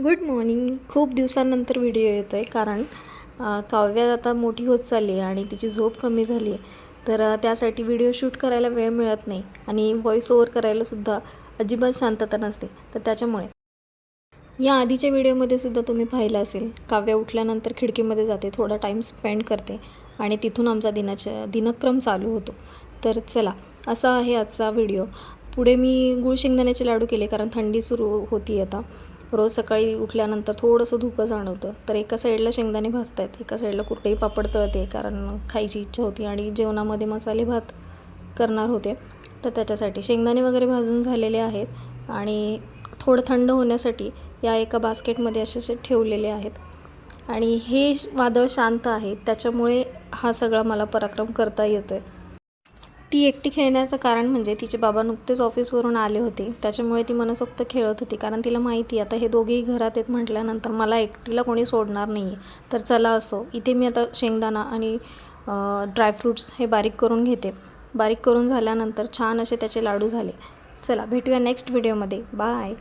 Good morning. खूप दिवसांनंतर video येतो आहे कारण काव्या आता मोठी होत चालली आहे आणि तिची झोप कमी झाली आहे. तर त्यासाठी व्हिडिओ शूट करायला वेळ मिळत नाही आणि व्हॉईस ओव्हर करायलासुद्धा अजिबात शांतता नसते. तर त्याच्यामुळे या आधीच्या व्हिडिओमध्ये सुद्धा तुम्ही पाहिलं असेल, काव्या उठल्यानंतर खिडकीमध्ये जाते, थोडा टाईम स्पेंड करते आणि तिथून आमचा दिनक्रम चालू होतो. तर चला, असा आहे आजचा व्हिडिओ. पुढे मी गूळ शेंगदाण्याचे लाडू केले कारण थंडी सुरू होती आता. रोज सकाळी उठल्यानंतर थोडंसं धुकं जाणवतं. तर एका साईडला शेंगदाणे भाजत आहेत, एका साईडला कुरडई पापड तळते कारण खायची इच्छा होती आणि जेवणामध्ये मसाले भात करणार होते. तर त्याच्यासाठी शेंगदाणे वगैरे भाजून झालेले आहेत आणि थोडं थंड होण्यासाठी या एका बास्केटमध्ये असे ठेवलेले आहेत. आणि हे वादळ शांत आहे, त्याच्यामुळे हा सगळा मला पराक्रम करता येतो आहे. ती एकटी खेळण्याचं कारण म्हणजे तिचे बाबा नुकतेच ऑफिसवरून आले होते, त्याच्यामुळे ती मनसोक्त खेळत होती. कारण तिला माहिती आता हे दोघेही घरात आहेत म्हटल्यानंतर मला एकटीला कोणी सोडणार नाही आहे. तर चला असो, इथे मी आता शेंगदाणा आणि ड्रायफ्रूट्स हे बारीक करून घेते. बारीक करून झाल्यानंतर छान असे त्याचे लाडू झाले. चला भेटूया नेक्स्ट व्हिडिओमध्ये. बाय.